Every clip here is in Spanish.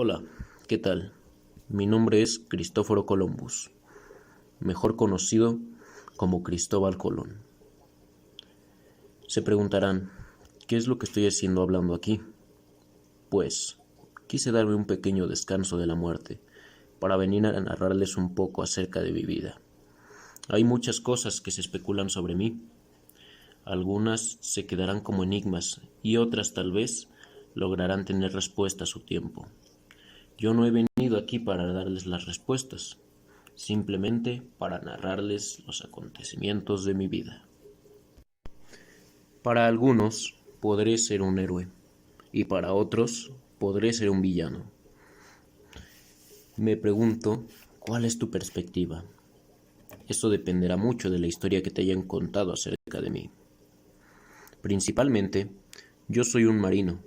Hola, ¿qué tal? Mi nombre es Cristóforo Columbus, mejor conocido como Cristóbal Colón. Se preguntarán, ¿qué es lo que estoy haciendo hablando aquí? Pues, quise darme un pequeño descanso de la muerte para venir a narrarles un poco acerca de mi vida. Hay muchas cosas que se especulan sobre mí. Algunas se quedarán como enigmas y otras tal vez lograrán tener respuesta a su tiempo. Yo no he venido aquí para darles las respuestas, simplemente para narrarles los acontecimientos de mi vida. Para algunos podré ser un héroe y para otros podré ser un villano. Me pregunto, ¿cuál es tu perspectiva? Esto dependerá mucho de la historia que te hayan contado acerca de mí. Principalmente, yo soy un marino,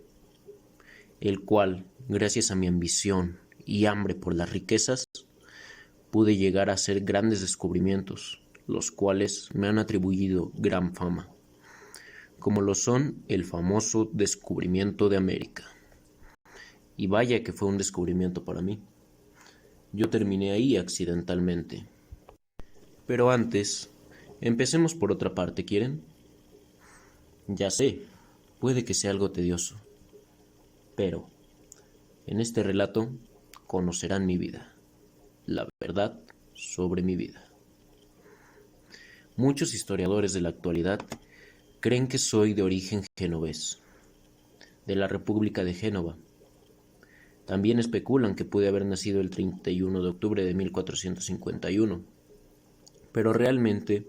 el cual, gracias a mi ambición y hambre por las riquezas, pude llegar a hacer grandes descubrimientos, los cuales me han atribuido gran fama, como lo son el famoso descubrimiento de América. Y vaya que fue un descubrimiento para mí. Yo terminé ahí accidentalmente. Pero antes, empecemos por otra parte, ¿quieren? Ya sé, puede que sea algo tedioso, pero en este relato conocerán mi vida, la verdad sobre mi vida. Muchos historiadores de la actualidad creen que soy de origen genovés, de la República de Génova. También especulan que pude haber nacido el 31 de octubre de 1451, pero realmente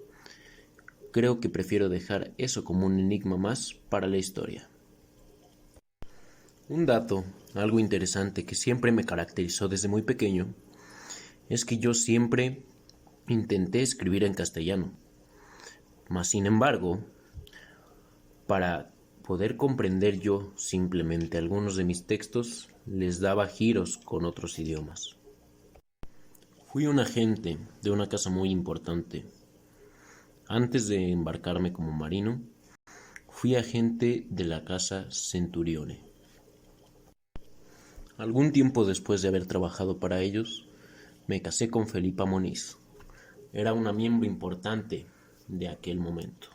creo que prefiero dejar eso como un enigma más para la historia. Un dato, algo interesante que siempre me caracterizó desde muy pequeño, es que yo siempre intenté escribir en castellano. Mas sin embargo, para poder comprender yo simplemente algunos de mis textos, les daba giros con otros idiomas. Fui un agente de una casa muy importante. Antes de embarcarme como marino, fui agente de la casa Centurione. Algún tiempo después de haber trabajado para ellos, me casé con Felipa Moniz. Era una miembro importante de aquel momento.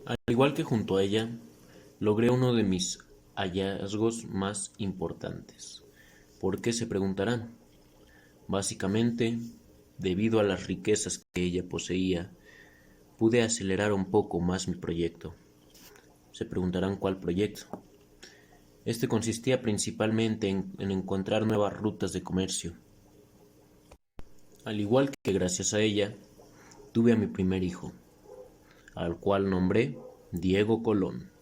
Al igual que junto a ella, logré uno de mis hallazgos más importantes. ¿Por qué se preguntarán? Básicamente, debido a las riquezas que ella poseía, pude acelerar un poco más mi proyecto. Se preguntarán cuál proyecto. Este consistía principalmente en encontrar nuevas rutas de comercio. Al igual que gracias a ella, tuve a mi primer hijo, al cual nombré Diego Colón.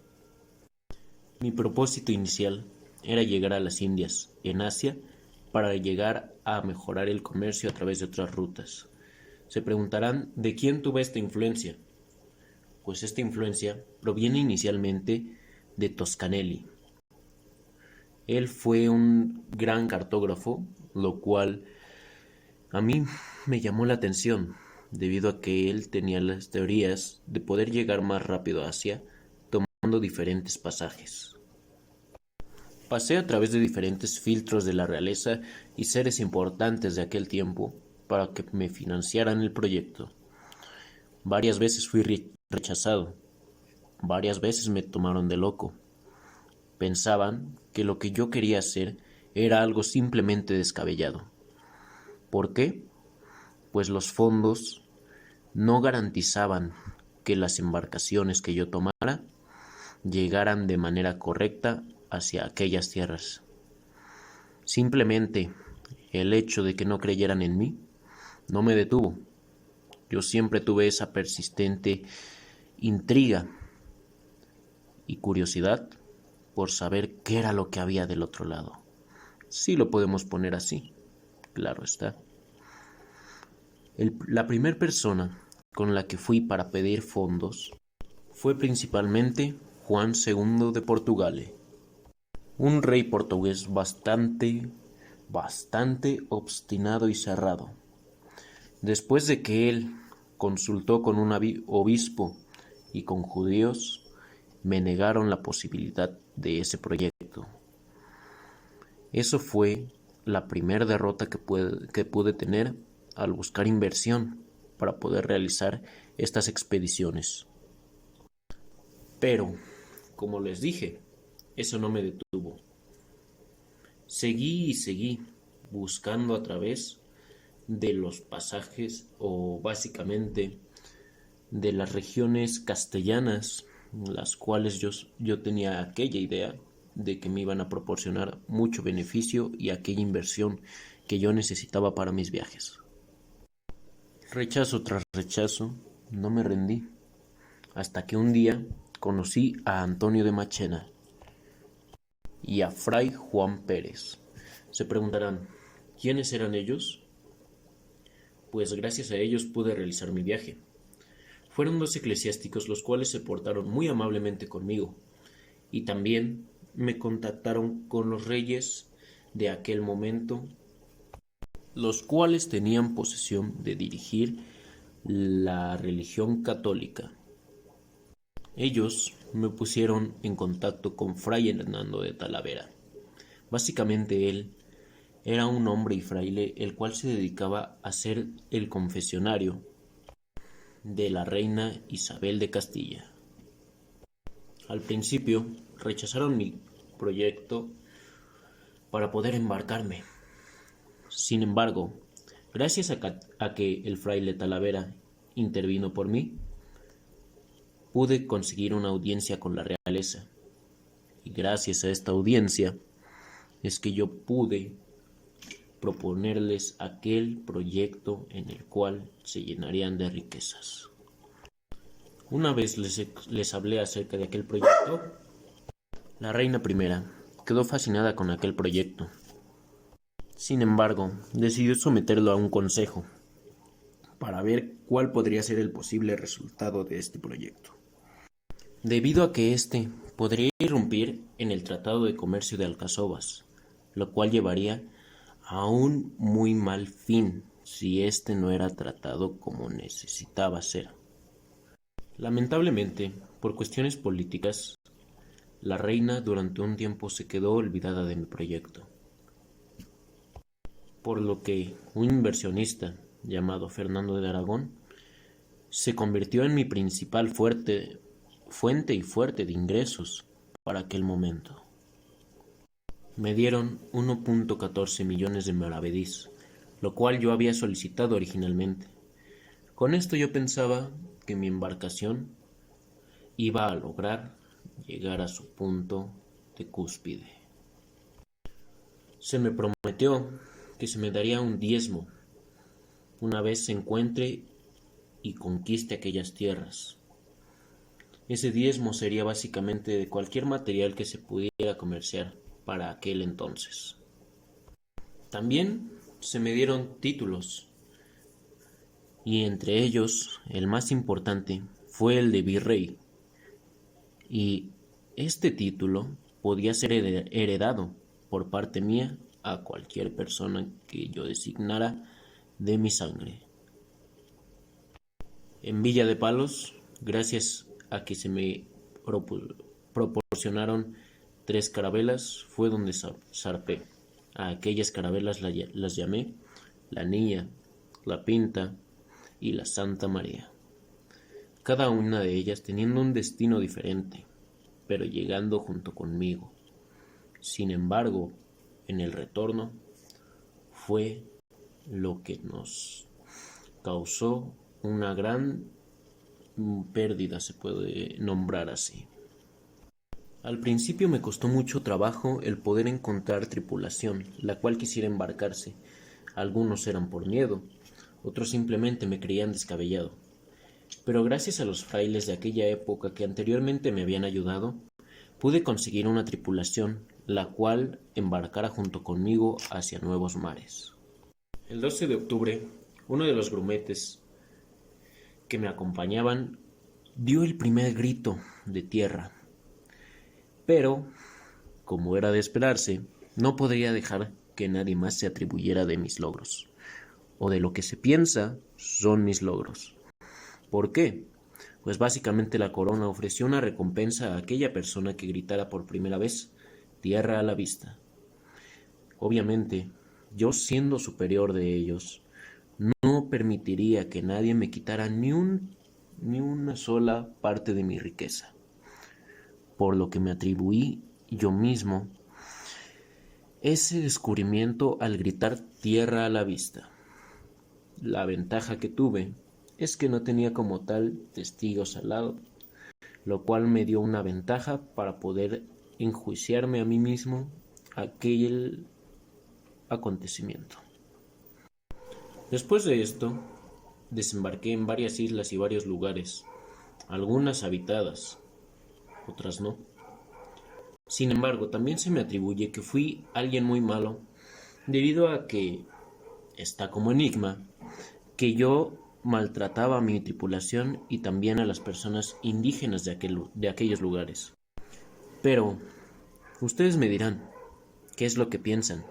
Mi propósito inicial era llegar a las Indias, en Asia, para llegar a mejorar el comercio a través de otras rutas. Se preguntarán ¿de quién tuve esta influencia? Pues esta influencia proviene inicialmente de Toscanelli. Él fue un gran cartógrafo, lo cual a mí me llamó la atención, debido a que él tenía las teorías de poder llegar más rápido a Asia tomando diferentes pasajes. Pasé a través de diferentes filtros de la realeza y seres importantes de aquel tiempo para que me financiaran el proyecto. Varias veces fui rechazado, varias veces me tomaron de loco. Pensaban que lo que yo quería hacer era algo simplemente descabellado. ¿Por qué? Pues los fondos no garantizaban que las embarcaciones que yo tomara llegaran de manera correcta hacia aquellas tierras. Simplemente el hecho de que no creyeran en mí no me detuvo. Yo siempre tuve esa persistente intriga y curiosidad por saber qué era lo que había del otro lado. Sí lo podemos poner así, claro está. La primera persona con la que fui para pedir fondos fue principalmente Juan II de Portugal, un rey portugués bastante obstinado y cerrado. Después de que él consultó con un obispo y con judíos, me negaron la posibilidad de ese proyecto. Eso fue la primera derrota que pude tener al buscar inversión para poder realizar estas expediciones. Pero, como les dije, eso no me detuvo. Seguí y seguí buscando a través de los pasajes o básicamente de las regiones castellanas, las cuales yo tenía aquella idea de que me iban a proporcionar mucho beneficio y aquella inversión que yo necesitaba para mis viajes. Rechazo tras rechazo, no me rendí, hasta que un día conocí a Antonio de Machena y a Fray Juan Pérez. Se preguntarán, ¿quiénes eran ellos? Pues gracias a ellos pude realizar mi viaje. Fueron dos eclesiásticos los cuales se portaron muy amablemente conmigo y también me contactaron con los reyes de aquel momento, los cuales tenían posesión de dirigir la religión católica. Ellos me pusieron en contacto con Fray Hernando de Talavera. Básicamente él era un hombre y fraile el cual se dedicaba a ser el confesionario de la reina Isabel de Castilla. Al principio rechazaron mi proyecto para poder embarcarme. Sin embargo, gracias a que el fraile Talavera intervino por mí, pude conseguir una audiencia con la realeza. Y gracias a esta audiencia es que yo pude proponerles aquel proyecto en el cual se llenarían de riquezas. Una vez les hablé acerca de aquel proyecto, la reina primera quedó fascinada con aquel proyecto. Sin embargo, decidió someterlo a un consejo para ver cuál podría ser el posible resultado de este proyecto. Debido a que éste podría irrumpir en el Tratado de Comercio de Alcazobas, lo cual llevaría a un muy mal fin si éste no era tratado como necesitaba ser. Lamentablemente, por cuestiones políticas, la reina durante un tiempo se quedó olvidada de mi proyecto, por lo que un inversionista llamado Fernando de Aragón se convirtió en mi principal fuente de ingresos para aquel momento. Me dieron 1.14 millones de maravedís, lo cual yo había solicitado originalmente. Con esto yo pensaba que mi embarcación iba a lograr llegar a su punto de cúspide. Se me prometió que se me daría un diezmo una vez se encuentre y conquiste aquellas tierras. Ese diezmo sería básicamente de cualquier material que se pudiera comerciar para aquel entonces. También se me dieron títulos, y entre ellos el más importante fue el de virrey, y este título podía ser heredado por parte mía a cualquier persona que yo designara de mi sangre. En Villa de Palos, gracias a que se me proporcionaron 3 carabelas, fue donde zarpé. A aquellas carabelas las llamé la Niña, la Pinta y la Santa María. Cada una de ellas teniendo un destino diferente, pero llegando junto conmigo. Sin embargo, en el retorno fue lo que nos causó una gran pérdida, se puede nombrar así. Al principio me costó mucho trabajo el poder encontrar tripulación, la cual quisiera embarcarse. Algunos eran por miedo, otros simplemente me creían descabellado. Pero gracias a los frailes de aquella época que anteriormente me habían ayudado, pude conseguir una tripulación, la cual embarcara junto conmigo hacia nuevos mares. El 12 de octubre, uno de los grumetes que me acompañaban dio el primer grito de tierra. Pero, como era de esperarse, no podría dejar que nadie más se atribuyera de mis logros, o de lo que se piensa son mis logros. ¿Por qué? Pues básicamente la corona ofreció una recompensa a aquella persona que gritara por primera vez, tierra a la vista. Obviamente, yo siendo superior de ellos, no permitiría que nadie me quitara ni una sola parte de mi riqueza, por lo que me atribuí yo mismo ese descubrimiento al gritar tierra a la vista. La ventaja que tuve es que no tenía como tal testigos al lado, lo cual me dio una ventaja para poder enjuiciarme a mí mismo aquel acontecimiento. Después de esto, desembarqué en varias islas y varios lugares, algunas habitadas, otras no. Sin embargo, también se me atribuye que fui alguien muy malo, debido a que está como enigma que yo maltrataba a mi tripulación y también a las personas indígenas de aquellos lugares. Pero, ustedes me dirán, ¿qué es lo que piensan?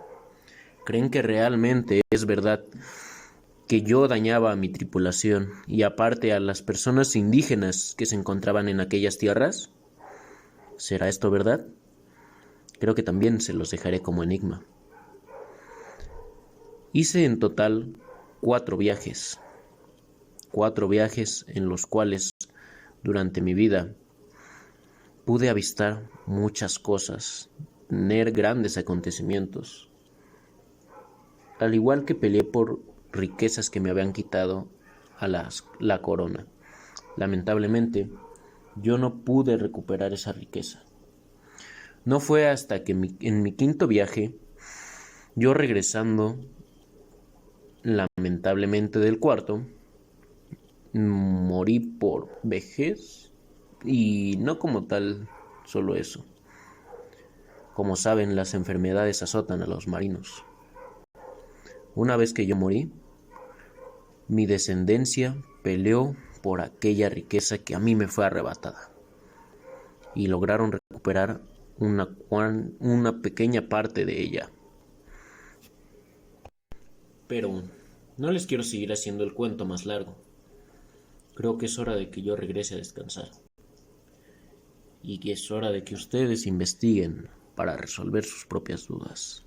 ¿Creen que realmente es verdad que yo dañaba a mi tripulación y aparte a las personas indígenas que se encontraban en aquellas tierras? ¿Será esto verdad? Creo que también se los dejaré como enigma. Hice en total 4 viajes en los cuales durante mi vida pude avistar muchas cosas, tener grandes acontecimientos, al igual que peleé por riquezas que me habían quitado a la corona. Lamentablemente, yo no pude recuperar esa riqueza. No fue hasta que en mi quinto viaje, yo regresando lamentablemente del cuarto, morí por vejez y no como tal solo eso. Como saben, las enfermedades azotan a los marinos. Una vez que yo morí, mi descendencia peleó por aquella riqueza que a mí me fue arrebatada y lograron recuperar una pequeña parte de ella. Pero no les quiero seguir haciendo el cuento más largo. Creo que es hora de que yo regrese a descansar. Y que es hora de que ustedes investiguen para resolver sus propias dudas.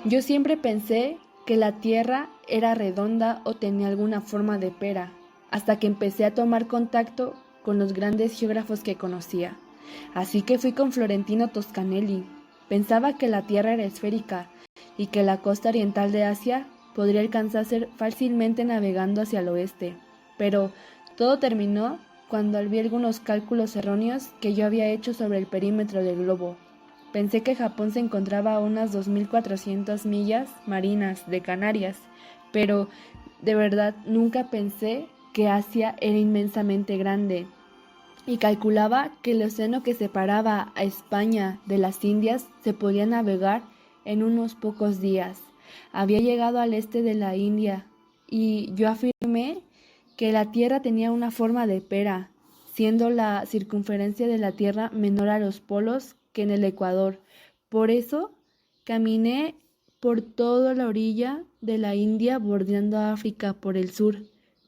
Yo siempre pensé que la Tierra era redonda o tenía alguna forma de pera, hasta que empecé a tomar contacto con los grandes geógrafos que conocía. Así que fui con Florentino Toscanelli. Pensaba que la Tierra era esférica y que la costa oriental de Asia podría alcanzarse fácilmente navegando hacia el oeste. Pero todo terminó cuando vi algunos cálculos erróneos que yo había hecho sobre el perímetro del globo. Pensé que Japón se encontraba a unas 2.400 millas marinas de Canarias, pero de verdad nunca pensé que Asia era inmensamente grande. Y calculaba que el océano que separaba a España de las Indias se podía navegar en unos pocos días. Había llegado al este de la India y yo afirmé que la Tierra tenía una forma de pera, siendo la circunferencia de la Tierra menor a los polos que en el Ecuador. Por eso caminé por toda la orilla de la India bordeando a África por el sur,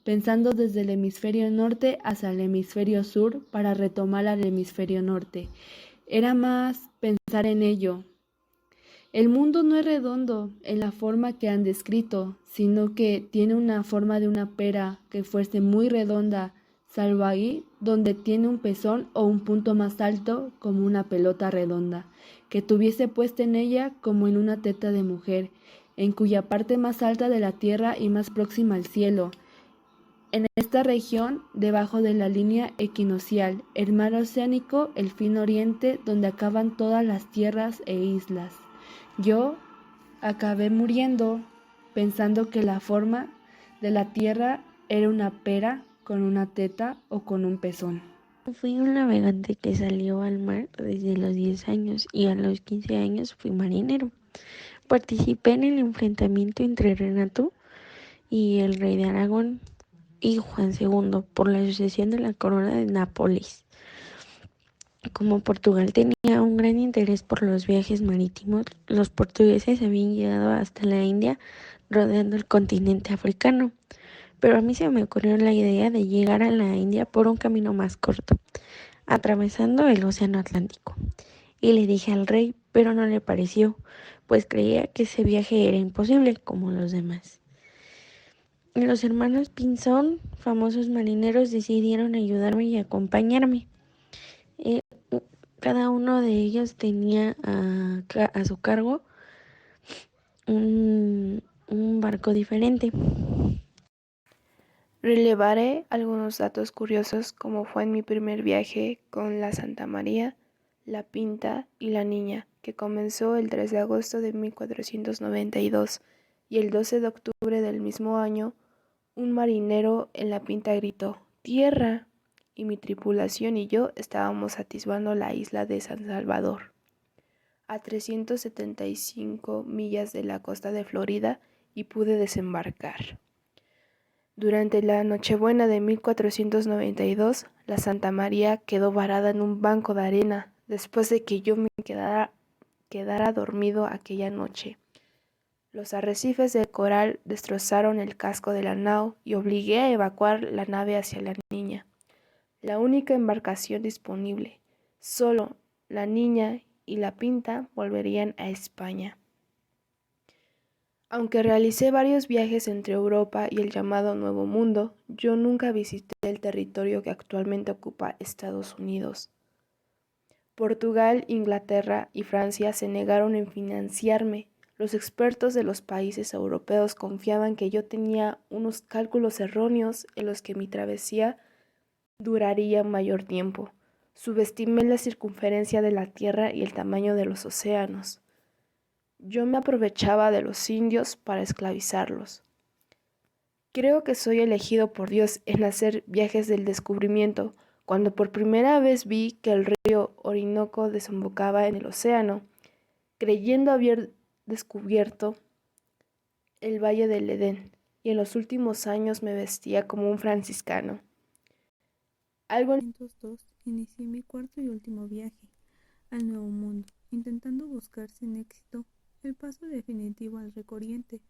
pensando desde el hemisferio norte hacia el hemisferio sur para retomar al hemisferio norte. Era más pensar en ello. El mundo no es redondo en la forma que han descrito, sino que tiene una forma de una pera que fuese muy redonda, salvo ahí donde tiene un pezón o un punto más alto como una pelota redonda, que tuviese puesta en ella como en una teta de mujer, en cuya parte más alta de la tierra y más próxima al cielo. En esta región, debajo de la línea equinoccial, el mar oceánico, el fino oriente, donde acaban todas las tierras e islas. Yo acabé muriendo pensando que la forma de la tierra era una pera con una teta o con un pezón. Fui un navegante que salió al mar desde los 10 años y a los 15 años fui marinero. Participé en el enfrentamiento entre Renato y el rey de Aragón y Juan II por la sucesión de la corona de Nápoles. Como Portugal tenía un gran interés por los viajes marítimos, los portugueses habían llegado hasta la India rodeando el continente africano. pero a mí se me ocurrió la idea de llegar a la India por un camino más corto, atravesando el Océano Atlántico. Y le dije al rey, pero no le pareció, pues creía que ese viaje era imposible como los demás. Los hermanos Pinzón, famosos marineros, decidieron ayudarme y acompañarme. Eh, Cada uno de ellos tenía a su cargo un barco diferente. Relevaré algunos datos curiosos como fue en mi primer viaje con la Santa María, la Pinta y la Niña, que comenzó el 3 de agosto de 1492 y el 12 de octubre del mismo año, un marinero en la Pinta gritó ¡Tierra! Y mi tripulación y yo estábamos atisbando la isla de San Salvador, a 375 millas de la costa de Florida, y pude desembarcar. Durante la Nochebuena de 1492, la Santa María quedó varada en un banco de arena después de que yo me quedara dormido aquella noche. Los arrecifes de coral destrozaron el casco de la nao y obligué a evacuar la nave hacia la Niña, la única embarcación disponible. Solo la Niña y la Pinta volverían a España. Aunque realicé varios viajes entre Europa y el llamado Nuevo Mundo, yo nunca visité el territorio que actualmente ocupa Estados Unidos. Portugal, Inglaterra y Francia se negaron en financiarme. Los expertos de los países europeos confiaban que yo tenía unos cálculos erróneos en los que mi travesía duraría mayor tiempo. Subestimé la circunferencia de la Tierra y el tamaño de los océanos. Yo me aprovechaba de los indios para esclavizarlos. Creo que soy elegido por Dios en hacer viajes del descubrimiento. Cuando por primera vez vi que el río Orinoco desembocaba en el océano, creyendo haber descubierto el Valle del Edén, y en los últimos años me vestía como un franciscano. Algo en 1902 inicié mi cuarto y último viaje al Nuevo Mundo, intentando buscar sin éxito el paso definitivo al Río Oriente.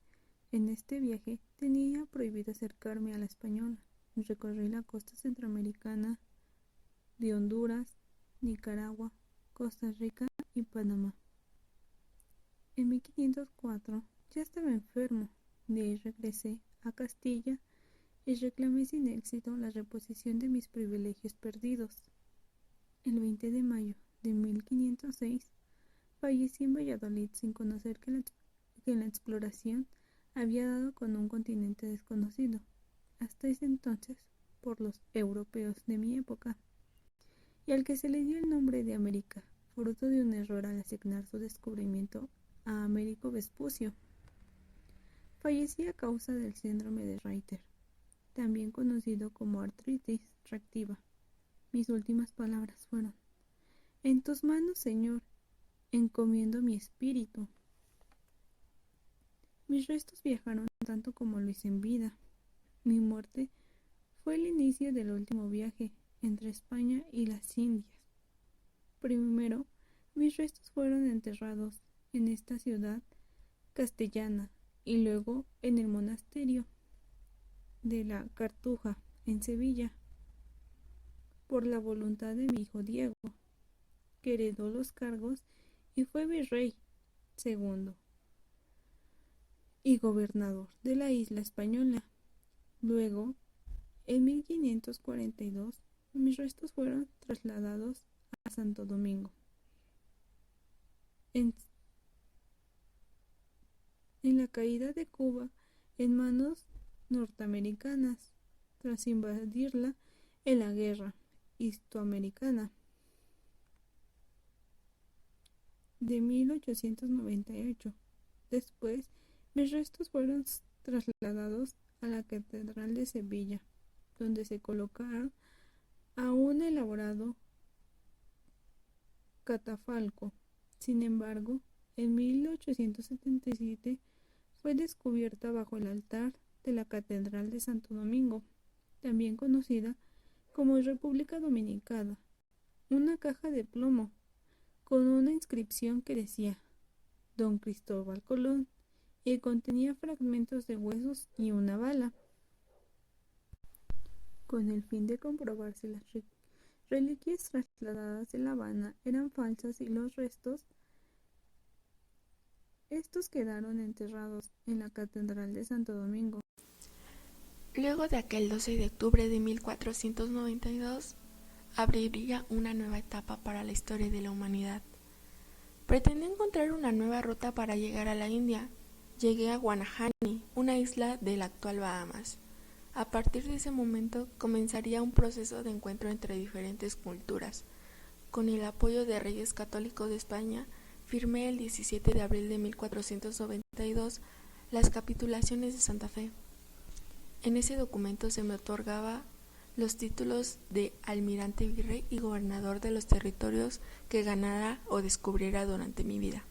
En este viaje tenía prohibido acercarme a la Española. Recorrí la costa centroamericana de Honduras, Nicaragua, Costa Rica y Panamá. En 1504 ya estaba enfermo. De ahí regresé a Castilla y reclamé sin éxito la reposición de mis privilegios perdidos. El 20 de mayo de 1506 fallecí en Valladolid sin conocer que la exploración había dado con un continente desconocido, hasta ese entonces, por los europeos de mi época, y al que se le dio el nombre de América, fruto de un error al asignar su descubrimiento a Américo Vespucio. Fallecí a causa del síndrome de Reiter, también conocido como artritis reactiva. Mis últimas palabras fueron: en tus manos, Señor, encomiendo mi espíritu. Mis restos viajaron tanto como lo hice en vida. Mi muerte fue el inicio del último viaje entre España y las Indias. Primero, mis restos fueron enterrados en esta ciudad castellana y luego en el monasterio de la Cartuja, en Sevilla, por la voluntad de mi hijo Diego, que heredó los cargos y fue virrey segundo y gobernador de la isla española. Luego, en 1542, mis restos fueron trasladados a Santo Domingo. En la caída de Cuba en manos norteamericanas, tras invadirla en la guerra hispanoamericana de 1898. Después, mis restos fueron trasladados a la Catedral de Sevilla, donde se colocaron a un elaborado catafalco. Sin embargo, en 1877 fue descubierta bajo el altar de la Catedral de Santo Domingo, también conocida como República Dominicana, una caja de plomo con una inscripción que decía Don Cristóbal Colón y contenía fragmentos de huesos y una bala. con el fin de comprobar si las reliquias trasladadas de La Habana eran falsas y los restos. Estos quedaron enterrados en la Catedral de Santo Domingo. Luego de aquel 12 de octubre de 1492, abriría una nueva etapa para la historia de la humanidad. Pretendí encontrar una nueva ruta para llegar a la India. Llegué a Guanahani, una isla del actual Bahamas. A partir de ese momento comenzaría un proceso de encuentro entre diferentes culturas. Con el apoyo de Reyes Católicos de España, firmé el 17 de abril de 1492 las capitulaciones de Santa Fe. En ese documento se me otorgaba los títulos de almirante virrey y gobernador de los territorios que ganara o descubriera durante mi vida.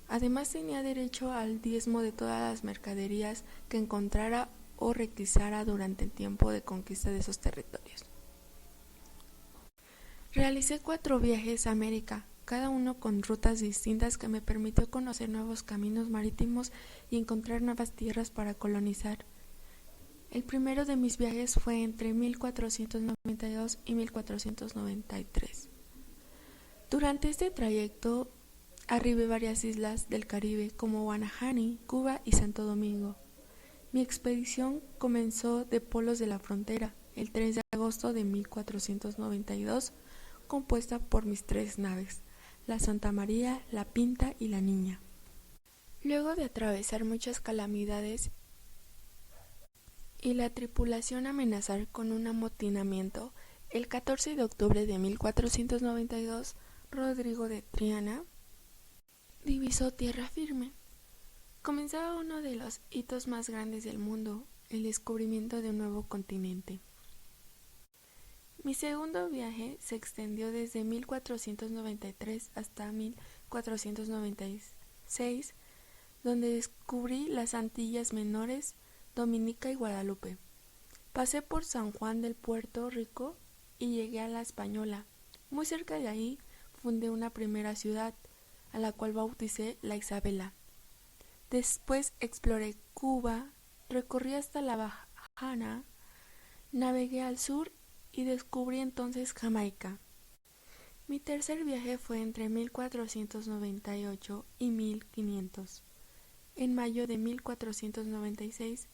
Además tenía derecho al diezmo de todas las mercaderías que encontrara o requisara durante el tiempo de conquista de esos territorios. Realicé 4 viajes a América, cada uno con rutas distintas que me permitió conocer nuevos caminos marítimos y encontrar nuevas tierras para colonizar. El primero de mis viajes fue entre 1492 y 1493. Durante este trayecto arribé varias islas del Caribe como Guanahani, Cuba y Santo Domingo. Mi expedición comenzó de Polos de la Frontera el 3 de agosto de 1492, compuesta por mis 3 naves, la Santa María, la Pinta y la Niña. Luego de atravesar muchas calamidades y la tripulación amenazar con un amotinamiento, el 14 de octubre de 1492, Rodrigo de Triana divisó tierra firme. Comenzaba uno de los hitos más grandes del mundo, el descubrimiento de un nuevo continente. Mi segundo viaje se extendió desde 1493 hasta 1496, donde descubrí las Antillas Menores, Dominica y Guadalupe. Pasé por San Juan del Puerto Rico y llegué a La Española. Muy cerca de ahí fundé una primera ciudad, a la cual bauticé La Isabela. Después exploré Cuba, recorrí hasta La Habana, navegué al sur y descubrí entonces Jamaica. Mi tercer viaje fue entre 1498 y 1500. En mayo de 1496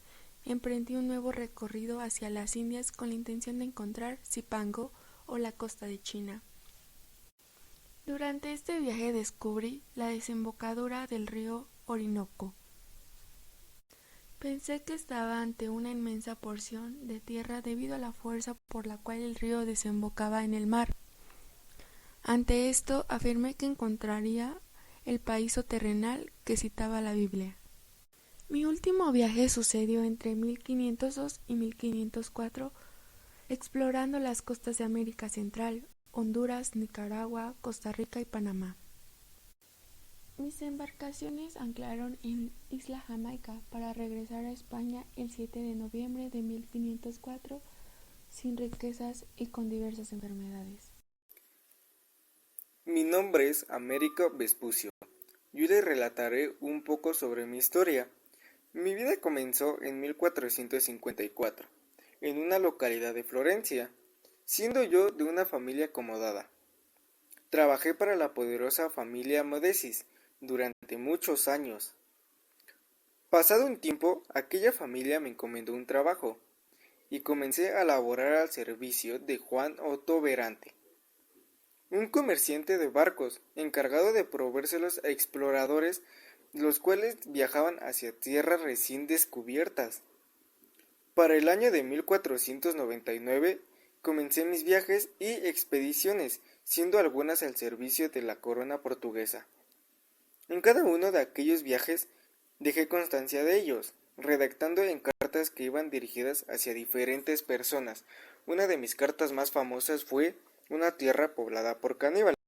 emprendí un nuevo recorrido hacia las Indias con la intención de encontrar Zipango o la costa de China. Durante este viaje descubrí la desembocadura del río Orinoco. Pensé que estaba ante una inmensa porción de tierra debido a la fuerza por la cual el río desembocaba en el mar. Ante esto afirmé que encontraría el paraíso terrenal que citaba la Biblia. Mi último viaje sucedió entre 1502 y 1504, explorando las costas de América Central, Honduras, Nicaragua, Costa Rica y Panamá. Mis embarcaciones anclaron en Isla Jamaica para regresar a España el 7 de noviembre de 1504, sin riquezas y con diversas enfermedades. Mi nombre es Américo Vespucio. Yo les relataré un poco sobre mi historia. Mi vida comenzó en 1454, en una localidad de Florencia, siendo yo de una familia acomodada. Trabajé para la poderosa familia Modesis durante muchos años. Pasado un tiempo, aquella familia me encomendó un trabajo, y comencé a laborar al servicio de Juan Otto Berante, un comerciante de barcos encargado de proveérselos a exploradores, los cuales viajaban hacia tierras recién descubiertas. Para el año de 1499 comencé mis viajes y expediciones, siendo algunas al servicio de la corona portuguesa. En cada uno de aquellos viajes dejé constancia de ellos, redactando en cartas que iban dirigidas hacia diferentes personas. Una de mis cartas más famosas fue una tierra poblada por caníbales.